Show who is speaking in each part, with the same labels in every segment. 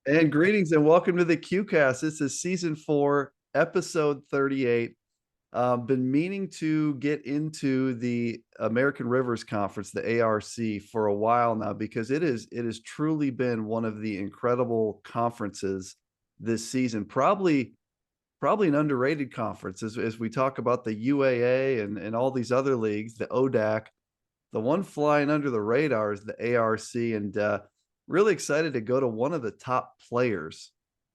Speaker 1: And greetings and welcome to the QCast. This is season 4, episode 38. Been meaning to get into the American Rivers Conference, the ARC, for a while now because it has truly been one of the incredible conferences this season. Probably an underrated conference as we talk about the UAA and all these other leagues, the ODAC. The one flying under the radar is the ARC, and really excited to go to one of the top players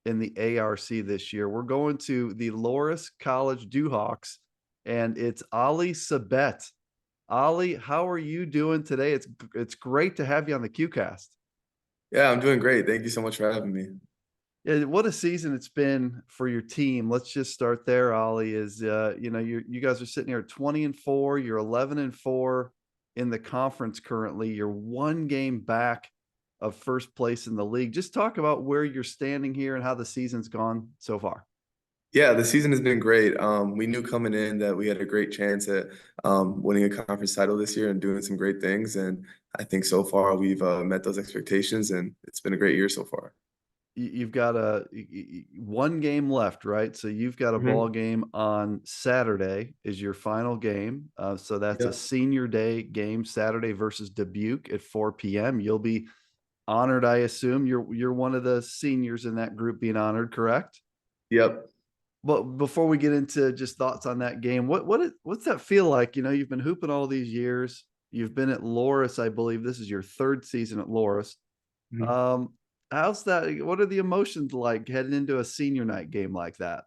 Speaker 1: in the ARC this year. We're going to the Loras College Dewhawks, and it's Ali Sabet. Ali, how are you doing today? It's great to have you on the QCast.
Speaker 2: Yeah, I'm doing great. Thank you so much for having me.
Speaker 1: Yeah, what a season it's been for your team. Let's just start there, Ali. Is you guys are sitting here at 20-4, you're 11-4 in the conference currently. You're one game back of first place in the league. Just talk about where you're standing here and how the season's gone so far.
Speaker 2: Yeah, the season has been great. We knew coming in that we had a great chance at winning a conference title this year and doing some great things. And I think so far we've met those expectations, and it's been a great year so far.
Speaker 1: You've got one game left, right? So you've got a ball
Speaker 2: Hmm.
Speaker 1: game on Saturday is your final game. So that's a
Speaker 2: Yep.
Speaker 1: senior day game, Saturday versus Dubuque at 4 p.m. You'll be honored, I assume. You're one of the seniors in that group being honored, correct?
Speaker 2: Yep.
Speaker 1: But before we get into just thoughts on that game, what's that feel like? You know, you've been hooping all these years. You've been at Loras, I believe. This is your third season at Loras.
Speaker 2: Mhm.
Speaker 1: Um, how's that? What are the emotions like heading into a senior night game like that?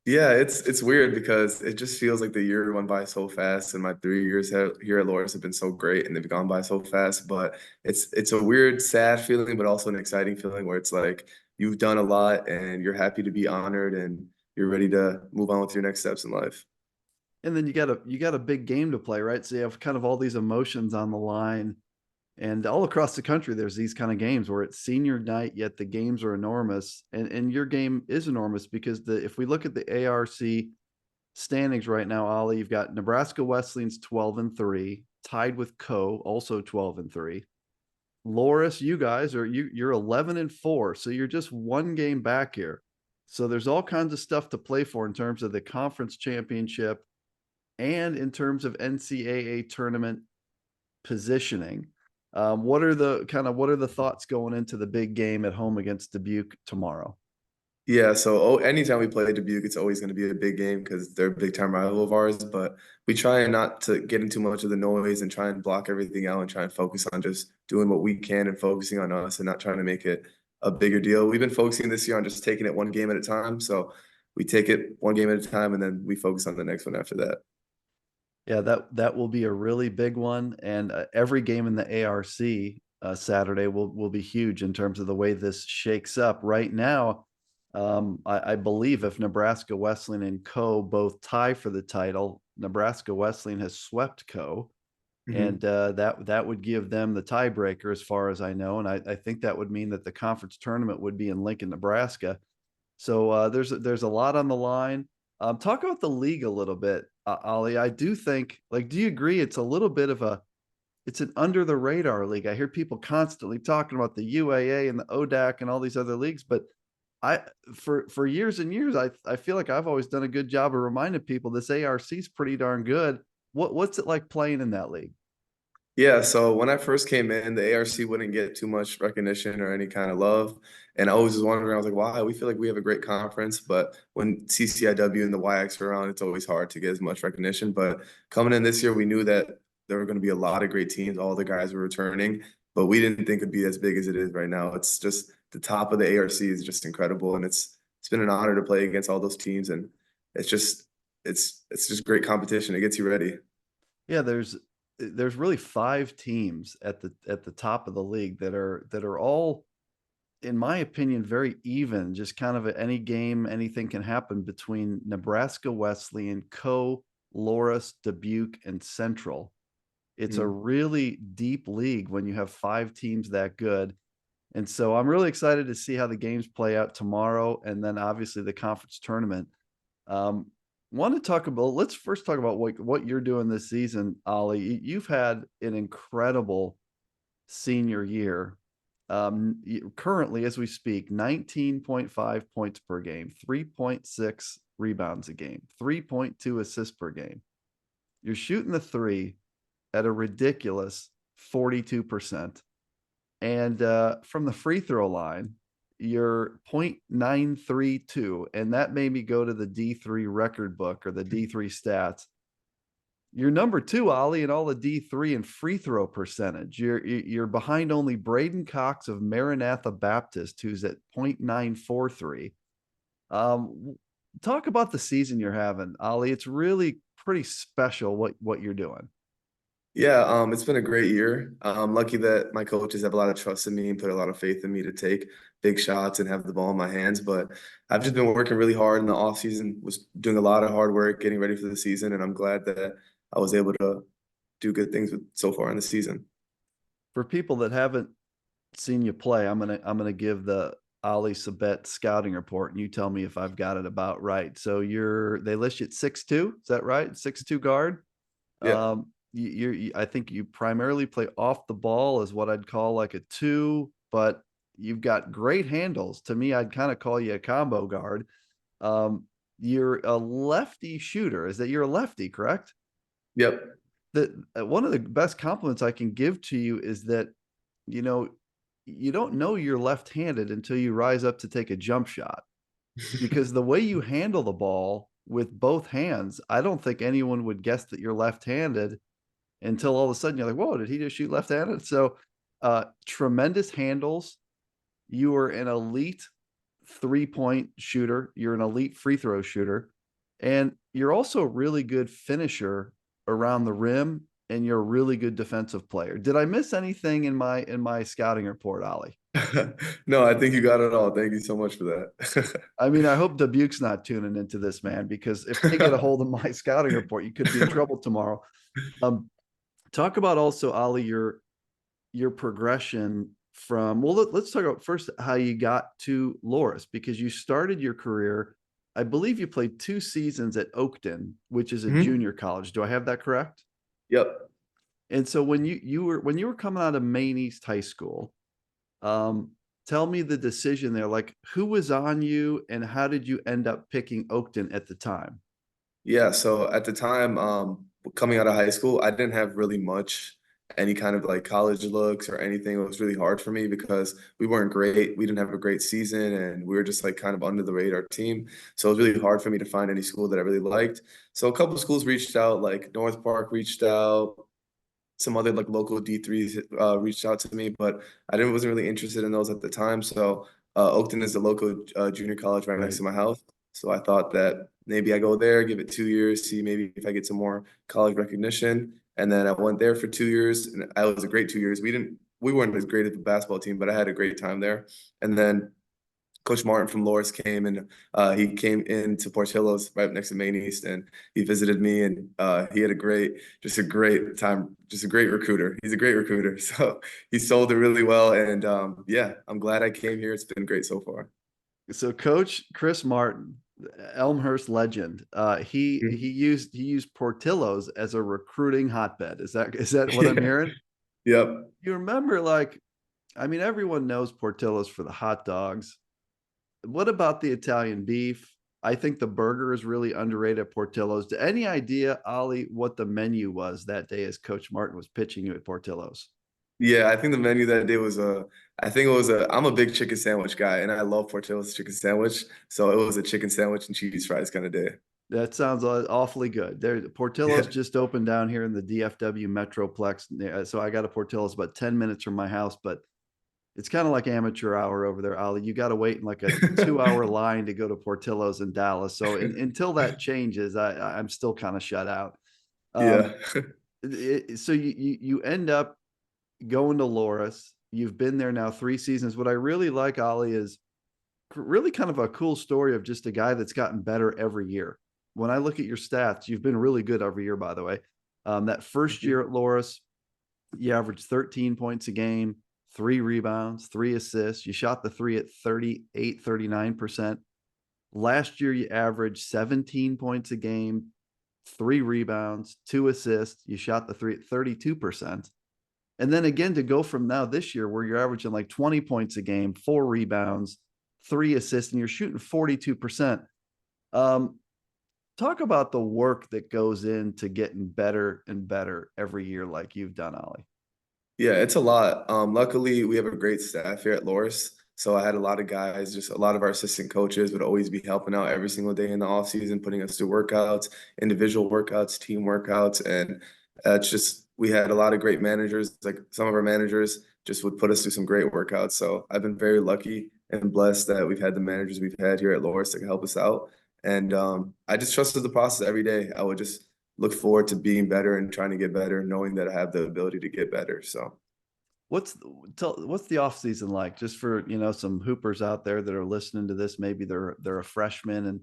Speaker 2: Yeah, it's weird because it just feels like the year went by so fast, and my 3 years here at Loras have been so great, and they've gone by so fast. But it's a weird, sad feeling, but also an exciting feeling where it's like you've done a lot, and you're happy to be honored, and you're ready to move on with your next steps in life.
Speaker 1: And then you got a big game to play, right? So you have kind of all these emotions on the line. And all across the country, there's these kind of games where it's senior night, yet the games are enormous. And your game is enormous because if we look at the ARC standings right now, Ali, you've got Nebraska Wesleyan's 12-3, tied with also 12-3. Loras, you guys you're 11-4, so you're just one game back here. So there's all kinds of stuff to play for in terms of the conference championship and in terms of NCAA tournament positioning. What are the thoughts going into the big game at home against Dubuque tomorrow?
Speaker 2: Yeah, so anytime we play Dubuque, it's always going to be a big game because they're a big time rival of ours. But we try not to get into much of the noise and try and block everything out and try and focus on just doing what we can and focusing on us and not trying to make it a bigger deal. We've been focusing this year on just taking it one game at a time. So we take it one game at a time and then we focus on the next one after that.
Speaker 1: Yeah, that will be a really big one, and every game in the ARC Saturday will be huge in terms of the way this shakes up. Right now, I believe if Nebraska Wesleyan and Co both tie for the title, Nebraska Wesleyan has swept Co, and
Speaker 2: Hmm.
Speaker 1: that would give them the tiebreaker as far as I know, and I think that would mean that the conference tournament would be in Lincoln, Nebraska. So there's a lot on the line. Talk about the league a little bit, Ali. I do think, like, do you agree it's a little bit of it's an under the radar league? I hear people constantly talking about the UAA and the ODAC and all these other leagues, but I for years and years, I feel like I've always done a good job of reminding people this ARC is pretty darn good. What's it like playing in that league?
Speaker 2: Yeah, so when I first came in, the ARC wouldn't get too much recognition or any kind of love. And I always was wondering, I was like, wow, we feel like we have a great conference. But when CCIW and the YX are around, it's always hard to get as much recognition. But coming in this year, we knew that there were going to be a lot of great teams. All the guys were returning, but we didn't think it'd be as big as it is right now. It's just the top of the ARC is just incredible. And it's been an honor to play against all those teams. And it's just it's just great competition. It gets you ready.
Speaker 1: Yeah, there's really five teams at the top of the league that are all, in my opinion, very even. Just kind of any game, anything can happen between Nebraska Wesleyan, Loras, Dubuque, and Central. It's a
Speaker 2: Mhm.
Speaker 1: really deep league when you have five teams that good. And so I'm really excited to see how the games play out tomorrow, and then obviously the conference tournament. Um, Want to talk about? Let's first talk about what you're doing this season, Ollie. You've had an incredible senior year. Currently, as we speak, 19.5 points per game, 3.6 rebounds a game, 3.2 assists per game. You're shooting the three at a ridiculous 42%. And from the free throw line, you're 0.932. And that made me go to the D3 record book or the D3 stats. You're number two, Ollie, in all the D3 and free throw percentage. You're behind only Braden Cox of Maranatha Baptist, who's at 0.943. Talk about the season you're having, Ollie. It's really pretty special what you're doing.
Speaker 2: Yeah, it's been a great year. I'm lucky that my coaches have a lot of trust in me and put a lot of faith in me to take big shots and have the ball in my hands. But I've just been working really hard in the off season, was doing a lot of hard work, getting ready for the season, and I'm glad that I was able to do good things so far in the season.
Speaker 1: For people that haven't seen you play, I'm gonna give the Ollie Sabet scouting report, and you tell me if I've got it about right. So they list you at 6'2", is that right? 6'2" guard.
Speaker 2: Yeah.
Speaker 1: I think you primarily play off the ball as what I'd call like a two, but you've got great handles. To me, I'd kind of call you a combo guard. Um, you're a lefty shooter. Is that you're a lefty, correct?
Speaker 2: Yep.
Speaker 1: That one of the best compliments I can give to you is that, you know, you don't know you're left-handed until you rise up to take a jump shot, because the way you handle the ball with both hands, I don't think anyone would guess that you're left-handed until all of a sudden you're like, whoa, did he just shoot left-handed? So tremendous handles. You are an elite 3-point shooter. You're an elite free throw shooter. And you're also a really good finisher around the rim, and you're a really good defensive player. Did I miss anything in my scouting report, Ollie?
Speaker 2: No, I think you got it all. Thank you so much for that.
Speaker 1: I mean, I hope Dubuque's not tuning into this, man, because if they get a hold of my scouting report, you could be in trouble tomorrow. Um, Talk about also, Ollie, your progression from, well, let's talk about first how you got to Loras, because you started your career, I believe you played 2 seasons at Oakton, which is a
Speaker 2: Mhm.
Speaker 1: junior college. Do I have that correct?
Speaker 2: Yep.
Speaker 1: And so when you were coming out of Maine East High School, um, tell me the decision there. Like, who was on you, and how did you end up picking Oakton at the time?
Speaker 2: Yeah, so at the time, coming out of high school, I didn't have really much, any kind of like college looks or anything. It was really hard for me because we weren't great. We didn't have a great season and we were just like kind of under the radar team. So it was really hard for me to find any school that I really liked. So a couple of schools reached out, like North Park reached out, some other like local D3s reached out to me, but I didn't wasn't really interested in those at the time. So Oakton is the local junior college right next
Speaker 1: Right.
Speaker 2: to my house. So I thought that maybe I go there, give it 2 years, see maybe if I get some more college recognition. And then I went there for 2 years, and I was a great 2 years. We weren't as great at the basketball team, but I had a great time there. And then Coach Martin from Loras came and he came into Portillo's right next to Maine East and he visited me and he had just a great time, just a great recruiter. He's a great recruiter. So he sold it really well. And yeah, I'm glad I came here. It's been great so far.
Speaker 1: So Coach Chris Martin, Elmhurst legend,
Speaker 2: Mhm.
Speaker 1: he used Portillo's as a recruiting hotbed. Is that what I'm
Speaker 2: Yeah.
Speaker 1: hearing?
Speaker 2: Yep.
Speaker 1: You remember, like, I mean, everyone knows Portillo's for the hot dogs. What about the Italian beef? I think the burger is really underrated at Portillo's. Any idea, Ollie, what the menu was that day as Coach Martin was pitching you at Portillo's?
Speaker 2: Yeah, I think the menu that day was I think it was I'm a big chicken sandwich guy and I love Portillo's chicken sandwich. So it was a chicken sandwich and cheese fries kind of day.
Speaker 1: That sounds awfully good. There, Portillo's
Speaker 2: Yeah.
Speaker 1: just opened down here in the DFW Metroplex. Yeah, so I got a Portillo's about 10 minutes from my house, but it's kind of like amateur hour over there, Ollie. You got to wait in like a 2 hour line to go to Portillo's in Dallas. So until that changes, I'm still kind of shut out. Um,
Speaker 2: Yeah.
Speaker 1: so you end up going to Loras. You've been there now 3 seasons. What I really like, Ollie, is really kind of a cool story of just a guy that's gotten better every year. When I look at your stats, you've been really good every year, by the way. That first year at Loras, you averaged 13 points a game, 3 rebounds, 3 assists. You shot the three at 38, 39%. Last year, you averaged 17 points a game, 3 rebounds, 2 assists. You shot the three at 32%. And then again, to go from now this year where you're averaging like 20 points a game, 4 rebounds, 3 assists, and you're shooting 42%. Um, Talk about the work that goes into getting better and better every year, like you've done, Ollie.
Speaker 2: Yeah, it's a lot. Luckily, we have a great staff here at Loras. So I had a lot of guys, just a lot of our assistant coaches would always be helping out every single day in the off season, putting us through workouts, individual workouts, team workouts, and it's just we had a lot of great managers. Like some of our managers just would put us through some great workouts. So I've been very lucky and blessed that we've had the managers we've had here at Loras that can help us out. And I just trusted the process every day. I would just look forward to being better and trying to get better, knowing that I have the ability to get better. So
Speaker 1: What's what's the off season like? Just for some hoopers out there that are listening to this, maybe they're a freshman and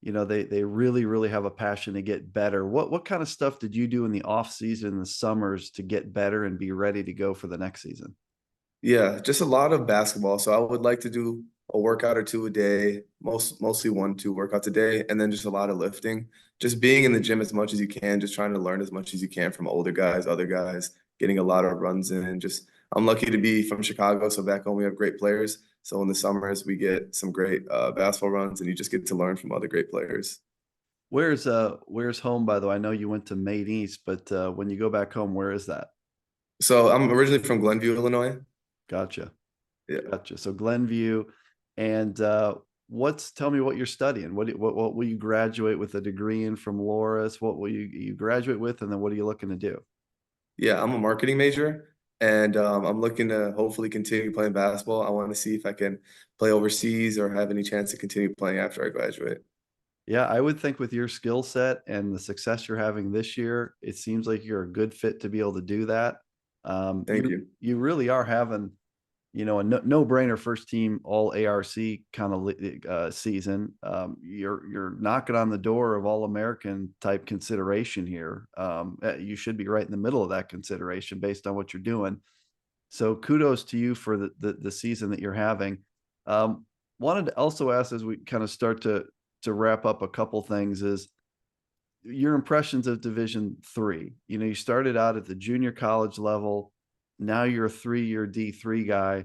Speaker 1: they really have a passion to get better. What kind of stuff did you do in the off season, in the summers, to get better and be ready to go for the next season?
Speaker 2: yeah, just a lot of basketball. So I would like to do a workout or two a day, mostly 1, 2 workouts a day, and then just a lot of lifting. Just being in the gym as much as you can, just trying to learn as much as you can from older guys, other guys, getting a lot of runs in. And just I'm lucky to be from Chicago, so back home we have great players. So in the summers we get some great basketball runs, and you just get to learn from other great players.
Speaker 1: Where's home, by the way? I know you went to Maine East, but when you go back home, where is that?
Speaker 2: So I'm originally from Glenview, Illinois.
Speaker 1: Gotcha.
Speaker 2: Yeah.
Speaker 1: Gotcha. So Glenview, and what's tell me what you're studying. What will you graduate with a degree in from Loras? What will you graduate with, and then what are you looking to do?
Speaker 2: Yeah, I'm a marketing major, and I'm looking to hopefully continue playing basketball. I want to see if I can play overseas or have any chance to continue playing after I graduate.
Speaker 1: Yeah, I would think with your skill set and the success you're having this year, it seems like you're a good fit to be able to do that.
Speaker 2: Thank you.
Speaker 1: You really are having a no brainer first team all ARC kind of season. You're knocking on the door of all American type consideration here. You should be right in the middle of that consideration based on what you're doing. So kudos to you for the season that you're having. Wanted to also ask as we kind of start to wrap up a couple things is your impressions of Division 3. You started out at the junior college level. Now you're a 3-year D3 guy.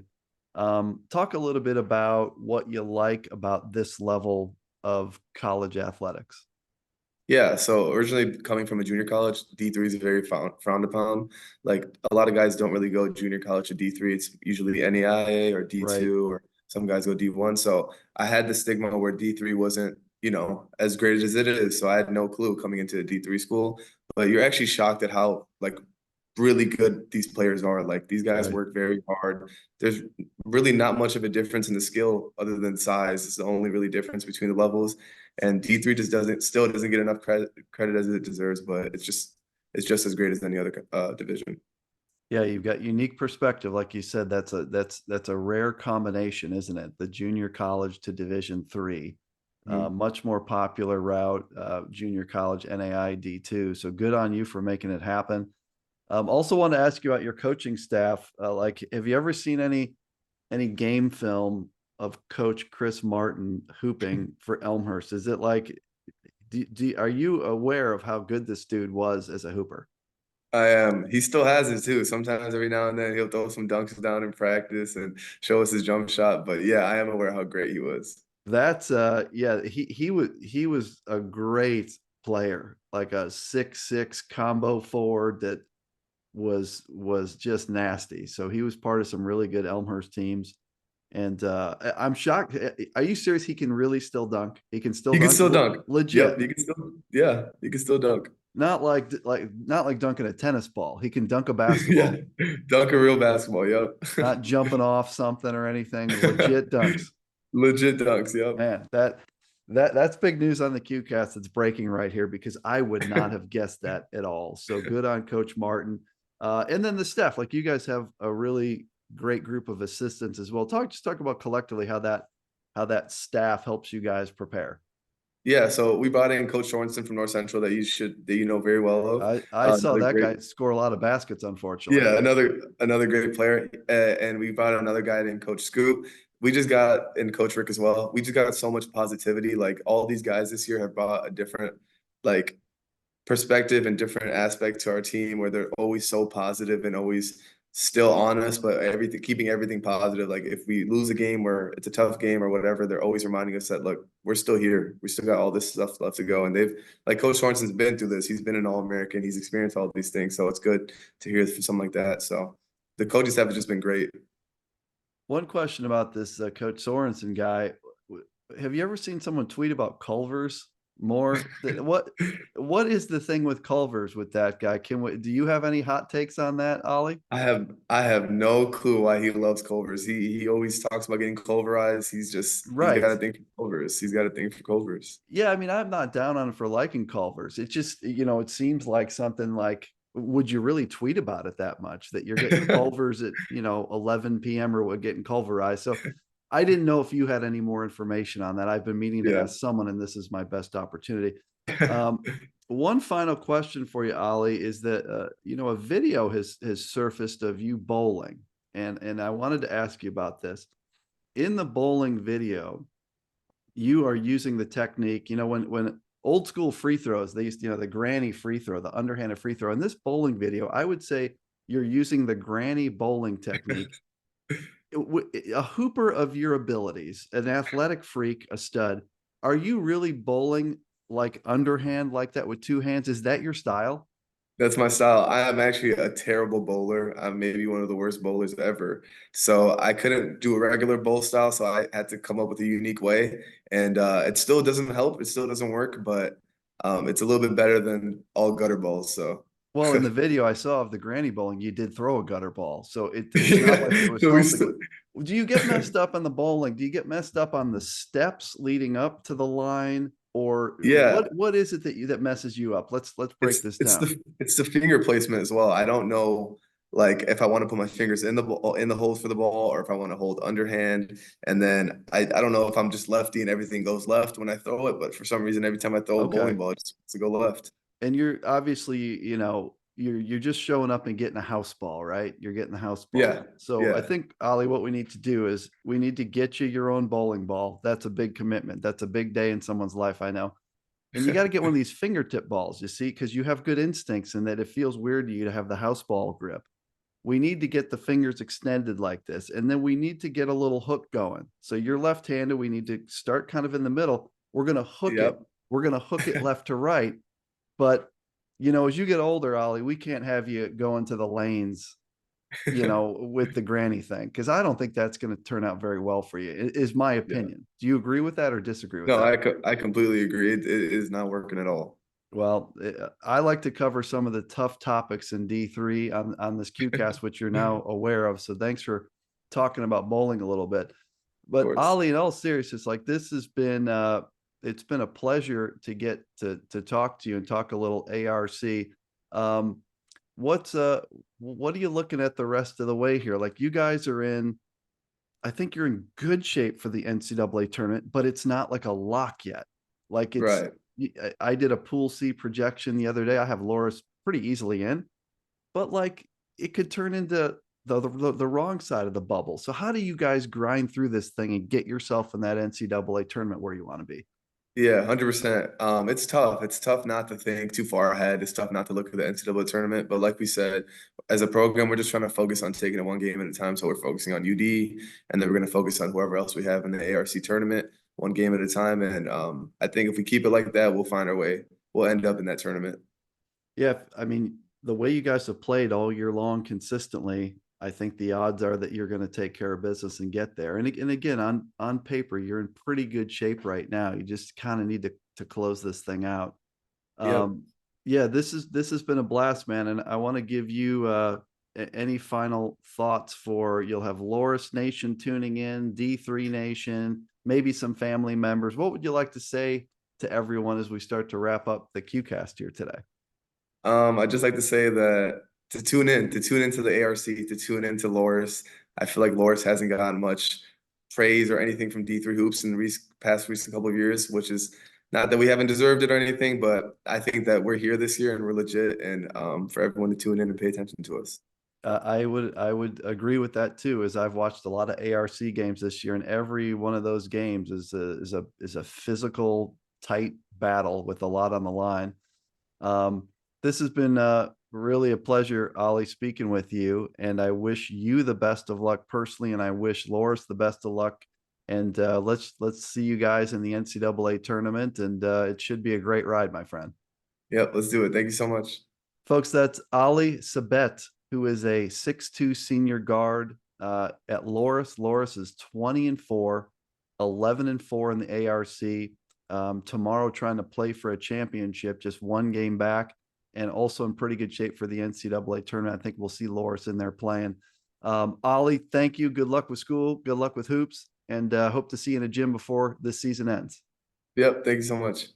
Speaker 1: Talk a little bit about what you like about this level of college athletics.
Speaker 2: Yeah, so originally coming from a junior college, D3 is very frowned upon. Like a lot of guys don't really go junior college to D3. It's usually NAIA or
Speaker 1: Right.
Speaker 2: D2, or some guys go D1. So I had the stigma where D3 wasn't, as great as it is. So I had no clue coming into a D3 school. But you're actually shocked at how like really good these players are. Like these guys
Speaker 1: Right.
Speaker 2: work very hard. There's really not much of a difference in the skill other than size. It's the only really difference between the levels. And D3 just doesn't get enough credit as it deserves, but it's just as great as any other division.
Speaker 1: Yeah, you've got unique perspective. Like you said, that's a rare combination, isn't it? The junior college to Division 3.
Speaker 2: Mhm.
Speaker 1: Much more popular route, junior college NAI D2. So good on you for making it happen. Also want to ask you about your coaching staff. Like, have you ever seen any game film of Coach Chris Martin hooping for Elmhurst? Is it like, are you aware of how good this dude was as a hooper?
Speaker 2: I am. He still has it too. Sometimes every now and then he'll throw some dunks down in practice and show us his jump shot. But yeah, I am aware how great he was.
Speaker 1: That's yeah, he was a great player, like a 6'6" combo forward that was just nasty. So he was part of some really good Elmhurst teams. And I'm shocked. Are you serious? He can really still dunk. He can still
Speaker 2: He can
Speaker 1: dunk
Speaker 2: still dunk. Yep,
Speaker 1: legit.
Speaker 2: he can still. Yeah, he can still dunk.
Speaker 1: Not like dunking a tennis ball. He can dunk a
Speaker 2: Yeah,
Speaker 1: basketball,
Speaker 2: dunk a real basketball. Yep.
Speaker 1: not jumping off something or anything. Legit dunks.
Speaker 2: Legit dunks. Yep.
Speaker 1: Man, that's big news on the QCast that's breaking right here because I would not have guessed that at all. So good on Coach Martin. And then the staff, like you guys have a really great group of assistants as well. Talk about collectively how that staff helps you guys prepare.
Speaker 2: Yeah, so we brought in Coach Sorensen from North Central that you know very well of.
Speaker 1: I saw
Speaker 2: Another
Speaker 1: that
Speaker 2: great,
Speaker 1: guy score a lot of baskets, unfortunately.
Speaker 2: yeah, another great player. And we brought another guy named Coach Scoop. We just got in Coach Rick as well. We just got so much positivity. Like all these guys this year have brought a different like perspective and different aspect to our team where they're always so positive and always still on us, but everything keeping everything positive. Like if we lose a game or it's a tough game or whatever, they're always reminding us that look, we're still here. We still got all this stuff left to go. And they've like Coach Sorensen's been through this. He's been an All-American. He's experienced all these things. So it's good to hear something like that. So the coaching staff has just been great.
Speaker 1: One question about this Coach Sorensen guy. Have you ever seen someone tweet about Culvers more? What is the thing with Culvers with that guy? Do you have any hot takes on that, Ollie?
Speaker 2: I have no clue why he loves Culvers. He always talks about getting Culverized. He's
Speaker 1: Right.
Speaker 2: got a thing for Culvers. He's got a thing for Culvers.
Speaker 1: Yeah, I mean, I'm not down on him for liking Culvers. It just, it seems like something like, would you really tweet about it that much that you're getting Culvers at, 11 p.m. or what getting Culverized? So I didn't know if you had any more information on that. I've been meaning to
Speaker 2: Yeah.
Speaker 1: ask someone, and this is my best opportunity. Um, one final question for you, Ollie, is that a video has surfaced of you bowling, and I wanted to ask you about this. In the bowling video, you are using the technique, when old school free throws, they used, the granny free throw, the underhanded free throw. In this bowling video, I would say you're using the granny bowling technique. A hooper of your abilities, an athletic freak, a stud. Are you really bowling like underhand like that with two hands? Is that your style?
Speaker 2: That's my style. I am actually a terrible bowler. I'm maybe one of the worst bowlers ever. So I couldn't do a regular bowl style, so I had to come up with a unique way. And it still doesn't help. It still doesn't work, but it's a little bit better than all gutter bowls. So
Speaker 1: Well, in the video I saw of the granny bowling, you did throw a gutter ball, so it's not like it
Speaker 2: yeah,
Speaker 1: was
Speaker 2: no, we
Speaker 1: something.
Speaker 2: still,
Speaker 1: Do you get messed up on the bowling? Do you get messed up on the steps leading up to the line, or
Speaker 2: yeah.
Speaker 1: what is it that messes you up? Let's break this down.
Speaker 2: It's the finger placement as well. I don't know like if I want to put my fingers in the ball in the holes for the ball or if I want to hold underhand. And then I don't know if I'm just lefty and everything goes left when I throw it, but for some reason every time I throw a bowling
Speaker 1: Okay.
Speaker 2: ball, it just wants to go left.
Speaker 1: And you're obviously, you're just showing up and getting a house ball, right? You're getting the house
Speaker 2: Yeah.
Speaker 1: ball. So I
Speaker 2: Yeah.
Speaker 1: think, Ollie, what we need to do is we need to get you your own bowling ball. That's a big commitment. That's a big day in someone's life, I know. And you got to get one of these fingertip balls, you see, because you have good instincts and that it feels weird to you to have the house ball grip. We need to get the fingers extended like this. And then we need to get a little hook going. So you're left-handed. We need to start kind of in the middle. We're going to hook it.
Speaker 2: Yep.
Speaker 1: We're going to hook it left to right. But, as you get older, Ollie, we can't have you going to the lanes, with the granny thing, because I don't think that's going to turn out very well for you, is my
Speaker 2: Yeah.
Speaker 1: opinion. Do you agree with that or disagree with
Speaker 2: No,
Speaker 1: that?
Speaker 2: I completely agree. It is not working at all.
Speaker 1: Well, I like to cover some of the tough topics in D3 on this QCast, which you're now aware of. So thanks for talking about bowling a little bit.
Speaker 2: Of
Speaker 1: But
Speaker 2: course.
Speaker 1: Ollie, in all seriousness, like this has been it's been a pleasure to get to talk to you and talk a little ARC. Um, what are you looking at the rest of the way here? Like you guys are in, I think you're in good shape for the NCAA tournament, but it's not like a lock yet. Like
Speaker 2: Right.
Speaker 1: I did a pool C projection the other day. I have Loras pretty easily in, but like it could turn into the wrong side of the bubble. So how do you guys grind through this thing and get yourself in that NCAA tournament where you want to be?
Speaker 2: Yeah, 100%. It's tough. It's tough not to think too far ahead. It's tough not to look at the NCAA tournament. But like we said, as a program, we're just trying to focus on taking it one game at a time. So we're focusing on UD, and then we're going to focus on whoever else we have in the ARC tournament, one game at a time. And I think if we keep it like that, we'll find our way. We'll end up in that tournament.
Speaker 1: Yeah, I mean, the way you guys have played all year long consistently, I think the odds are that you're going to take care of business and get there. And again, on paper, you're in pretty good shape right now. You just kind of need to close this thing out.
Speaker 2: Yep.
Speaker 1: Um, yeah, this has been a blast, man, and I want to give you any final thoughts for you'll have Loras Nation tuning in, D3 Nation, maybe some family members. What would you like to say to everyone as we start to wrap up the QCast here today?
Speaker 2: I'd just like to say that to tune into the ARC, to tune into Loras. I feel like Loras hasn't gotten much praise or anything from D3 Hoops in the past recent couple of years, which is not that we haven't deserved it or anything, but I think that we're here this year and we're legit, and for everyone to tune in and pay attention to us.
Speaker 1: I would agree with that too, as I've watched a lot of ARC games this year, and every one of those games is a physical, tight battle with a lot on the line. Um, this has been Really a pleasure, Ollie, speaking with you. And I wish you the best of luck personally, and I wish Loras the best of luck. And let's see you guys in the NCAA tournament, and it should be a great ride, my friend.
Speaker 2: Yep, let's do it. Thank you so much.
Speaker 1: Folks, that's Ollie Sabet, who is a 6'2 senior guard at Loras. Loras is 20-4, 11-4 in the ARC. Tomorrow, trying to play for a championship, just one game back, and also in pretty good shape for the NCAA tournament. I think we'll see Loras in there playing. Ollie, thank you. Good luck with school. Good luck with hoops, and hope to see you in a gym before this season ends.
Speaker 2: Yep, thank you so much.